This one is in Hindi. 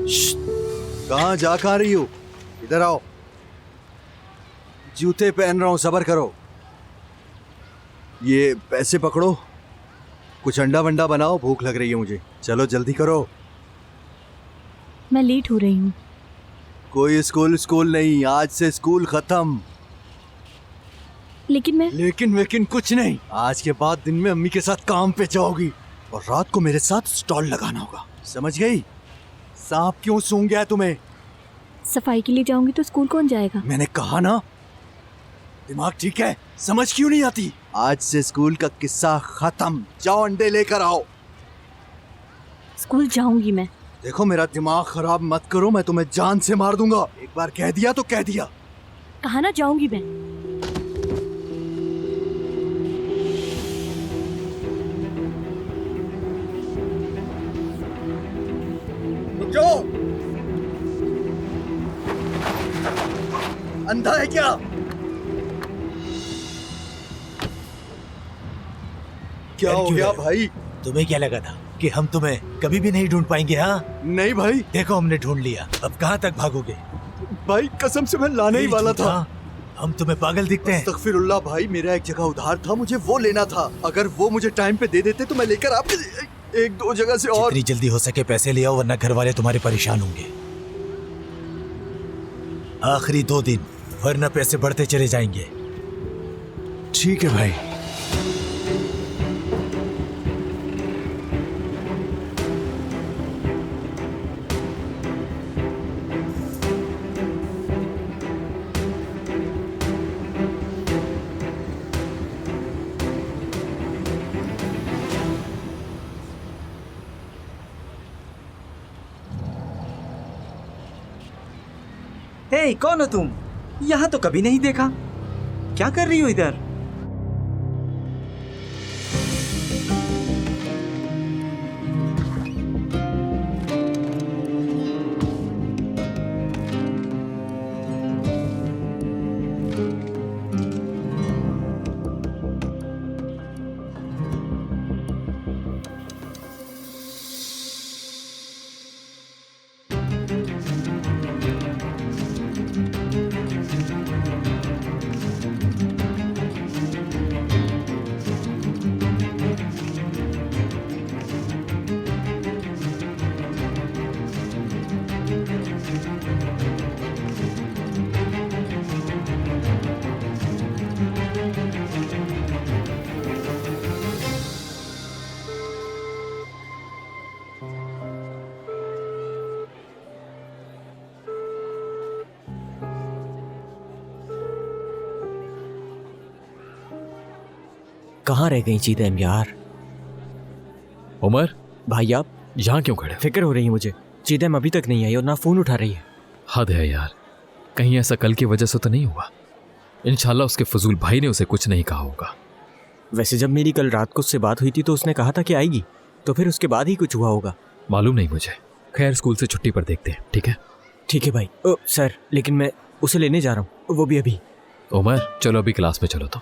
कहाँ जा कहाँ रही हो? इधर आओ। जूते पहन रहा हूँ, सब्र करो। ये पैसे पकड़ो, कुछ अंडा वंडा बनाओ, भूख लग रही है मुझे। चलो जल्दी करो। मैं लेट हो रही हूँ। कोई स्कूल नहीं, आज से स्कूल खत्म। लेकिन कुछ नहीं। आज के बाद दिन में अम्मी के साथ काम पे जाओगी और रात को मेरे साथ स्टॉल लगाना होगा, समझ गई? सांप क्यों सूंघ गया तुम्हें? सफाई के लिए जाऊंगी तो स्कूल कौन जाएगा? मैंने कहा ना, दिमाग ठीक है? समझ क्यों नहीं आती? आज से स्कूल का किस्सा खत्म। जाओ अंडे लेकर आओ। स्कूल जाऊंगी मैं। देखो मेरा दिमाग खराब मत करो, मैं तुम्हें जान से मार दूंगा। एक बार कह दिया तो कह दिया। कहा ना जाऊंगी मैं। रुक जाओ। अंधा है क्या? क्या हो गया भाई? तुम्हें क्या लगा था कि हम तुम्हें कभी भी नहीं ढूंढ पाएंगे? हाँ नहीं भाई। देखो हमने ढूंढ लिया, अब कहाँ तक भागोगे? भाई कसम से मैं लाने ही वाला था। हम तुम्हें पागल दिखते हैं? अस्तगफिरुल्लाह भाई, मेरा एक जगह उधार था, मुझे वो लेना था। अगर वो मुझे टाइम पे दे देते तो मैं लेकर आपके एक दो जगह से और। जितनी जल्दी हो सके पैसे ले आओ, वरना घर वाले तुम्हारे परेशान होंगे। आखिरी 2 दिन, वरना पैसे बढ़ते चले जाएंगे। ठीक है भाई। हे, कौन हो तुम? यहाँ तो कभी नहीं देखा। क्या कर रही हो इधर? कहाँ रह गई चीतें यार? उमर भाई आप यहाँ क्यों खड़े? फिक्र हो रही है मुझे। चीतें अभी तक नहीं आई और ना फोन उठा रही है। हद है यार, कहीं ऐसा कल की वजह से तो नहीं हुआ? इंशाल्लाह उसके फजूल भाई ने उसे कुछ नहीं कहा होगा। वैसे जब मेरी कल रात को उससे बात हुई थी तो उसने कहा था कि आएगी, तो फिर उसके बाद ही कुछ हुआ होगा। मालूम नहीं मुझे। खैर स्कूल से छुट्टी पर देखते हैं, ठीक है? ठीक है भाई। ओ सर, लेकिन मैं उसे लेने जा रहा हूँ, वो भी अभी। उमर चलो अभी क्लास में चलो तो।